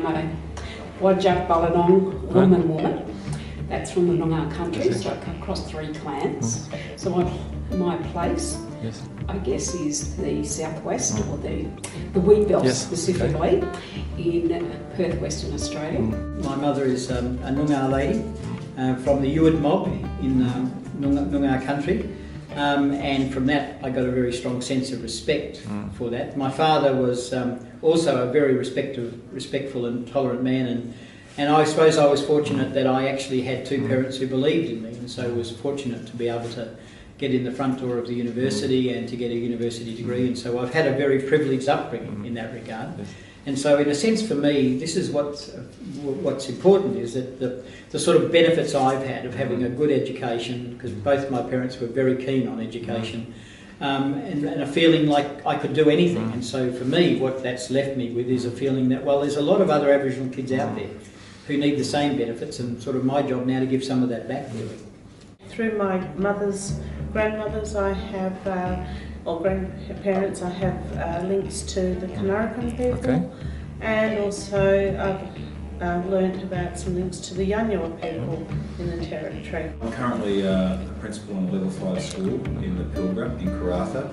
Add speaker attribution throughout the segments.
Speaker 1: I'm a Wajak Balanong woman. That's from the Noongar country, so I come across 3 clans. So my place, I guess, is the southwest or the wheat belt specifically in Perth, Western Australia.
Speaker 2: My mother is a Noongar lady from the Ewart mob in Noongar country. And from that I got a very strong sense of respect for that. My father was also a very respectful and tolerant man, and I suppose I was fortunate that I actually had 2 parents who believed in me, and so was fortunate to be able to get in the front door of the university and to get a university degree, and so I've had a very privileged upbringing in that regard. And so in a sense for me, this is what's important, is that the sort of benefits I've had of having a good education, because both my parents were very keen on education, and a feeling like I could do anything. And so for me, what that's left me with is a feeling that, well, there's a lot of other Aboriginal kids out there who need the same benefits, and sort of my job now to give some of that back, really.
Speaker 3: Through my grandmothers, I have, or grandparents, I have links to the Kanarakan people, and also I've learned about some links to the Yanyuwa people in the territory.
Speaker 4: I'm currently a principal in a level 5 school in the Pilbara in Karratha.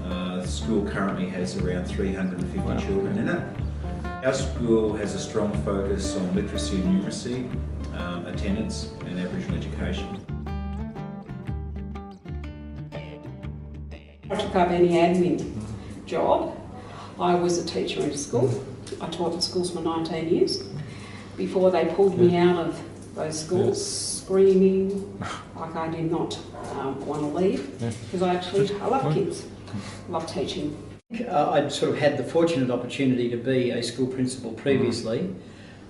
Speaker 4: The school currently has around 350 children in it. Our school has a strong focus on literacy and numeracy, attendance and Aboriginal education.
Speaker 1: I took up any admin job. I was a teacher in school. I taught in schools for 19 years before they pulled me out of those schools, screaming like I did not want to leave, because I love kids, love teaching.
Speaker 2: I'd sort of had the fortunate opportunity to be a school principal previously,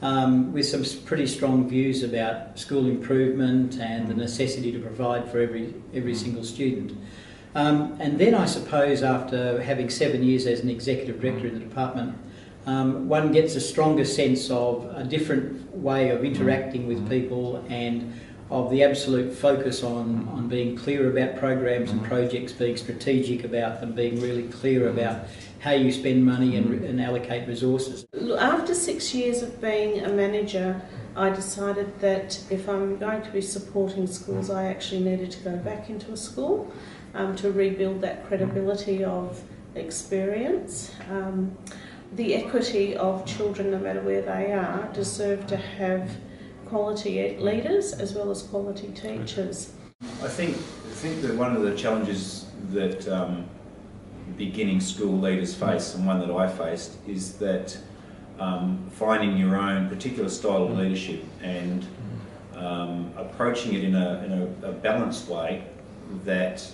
Speaker 2: with some pretty strong views about school improvement and the necessity to provide for every single student. And then I suppose after having 7 years as an executive director in the department, one gets a stronger sense of a different way of interacting with people, and of the absolute focus on being clear about programs and projects, being strategic about them, being really clear about how you spend money and allocate resources.
Speaker 3: After 6 years of being a manager, I decided that if I'm going to be supporting schools, I actually needed to go back into a school to rebuild that credibility of experience. The equity of children, no matter where they are, deserve to have quality leaders as well as quality teachers.
Speaker 4: I think that one of the challenges that beginning school leaders face, and one that I faced, is that finding your own particular style of leadership and approaching it in a balanced way that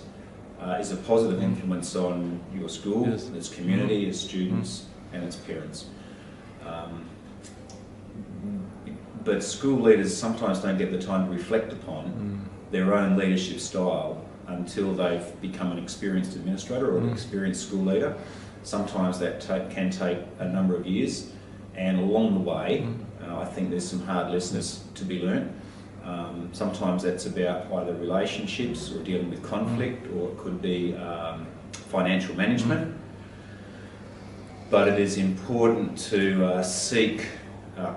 Speaker 4: is a positive influence on your school, its community, its students and its parents. But school leaders sometimes don't get the time to reflect upon their own leadership style until they've become an experienced administrator or an experienced school leader. Sometimes that can take a number of years, and along the way I think there's some hard lessons to be learnt. Sometimes that's about either relationships or dealing with conflict, or it could be financial management. But it is important to seek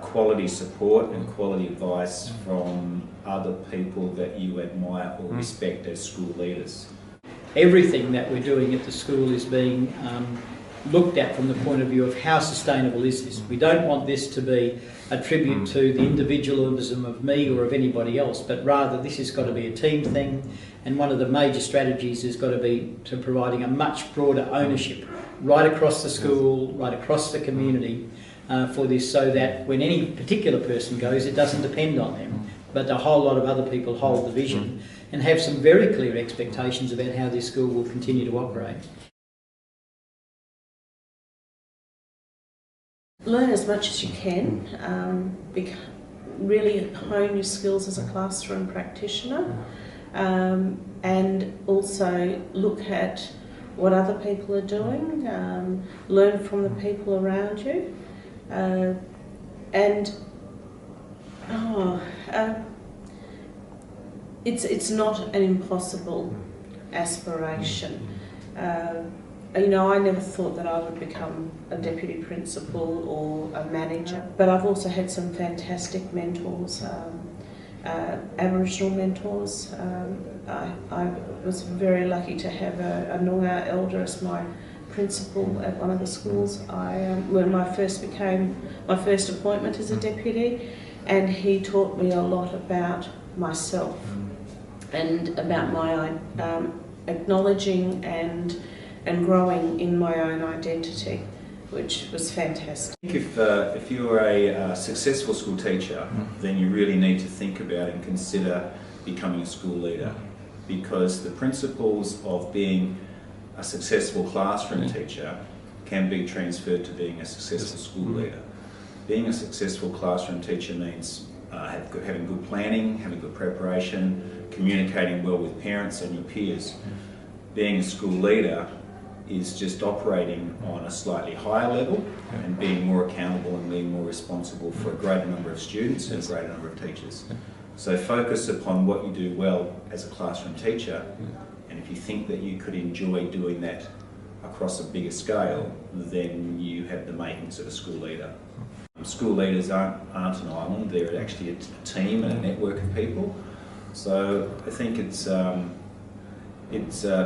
Speaker 4: quality support and quality advice from other people that you admire or respect as school leaders.
Speaker 2: Everything that we're doing at the school is being looked at from the point of view of how sustainable is this. We don't want this to be a tribute to the individualism of me or of anybody else, but rather this has got to be a team thing, and one of the major strategies has got to be to providing a much broader ownership right across the school, right across the community for this, so that when any particular person goes, it doesn't depend on them, but a whole lot of other people hold the vision and have some very clear expectations about how this school will continue to operate.
Speaker 3: Learn as much as you can, really hone your skills as a classroom practitioner, and also look at what other people are doing, learn from the people around you, it's not an impossible aspiration. you know, I never thought that I would become a deputy principal or a manager, but I've also had some fantastic mentors, Aboriginal mentors. I was very lucky to have a Noongar elder as my principal at one of the schools. When my first appointment as a deputy, and he taught me a lot about myself and about my acknowledging and growing in my own identity, which was fantastic.
Speaker 4: I think if you're a successful school teacher, then you really need to think about and consider becoming a school leader, because the principles of being a successful classroom teacher can be transferred to being a successful school leader. Being a successful classroom teacher means having good planning, having good preparation, communicating well with parents and your peers. Being a school leader is just operating on a slightly higher level and being more accountable and being more responsible for a greater number of students and a greater number of teachers. So focus upon what you do well as a classroom teacher, and if you think that you could enjoy doing that across a bigger scale, then you have the makings of a school leader. School leaders aren't an island, they're actually a team and a network of people. So I think it's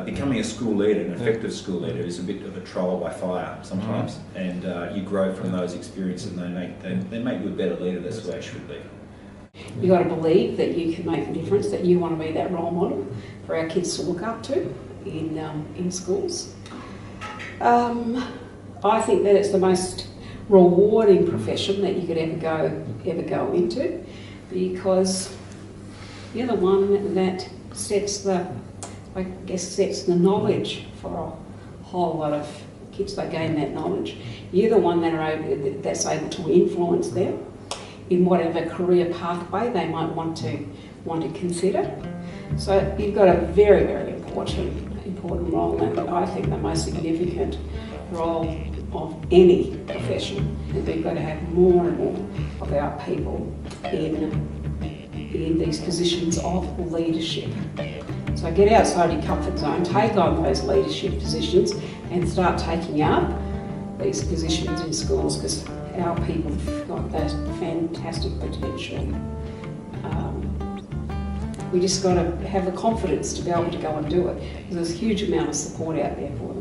Speaker 4: becoming a school leader, an effective school leader, is a bit of a trial by fire sometimes, and you grow from those experiences, and they make you a better leader. That's the way it should be.
Speaker 1: You've got to believe that you can make a difference, that you want to be that role model for our kids to look up to in schools. I think that it's the most rewarding profession that you could ever go into, because you're the one that sets the knowledge for a whole lot of kids that gain that knowledge. You're the one that's able to influence them in whatever career pathway they might want to consider. So you've got a very, very important role, and I think the most significant role of any profession. And we've got to have more and more of our people in these positions of leadership. So get outside your comfort zone, take on those leadership positions and start taking up these positions in schools, because our people have got that fantastic potential. We just got to have the confidence to be able to go and do it, because there's a huge amount of support out there for them.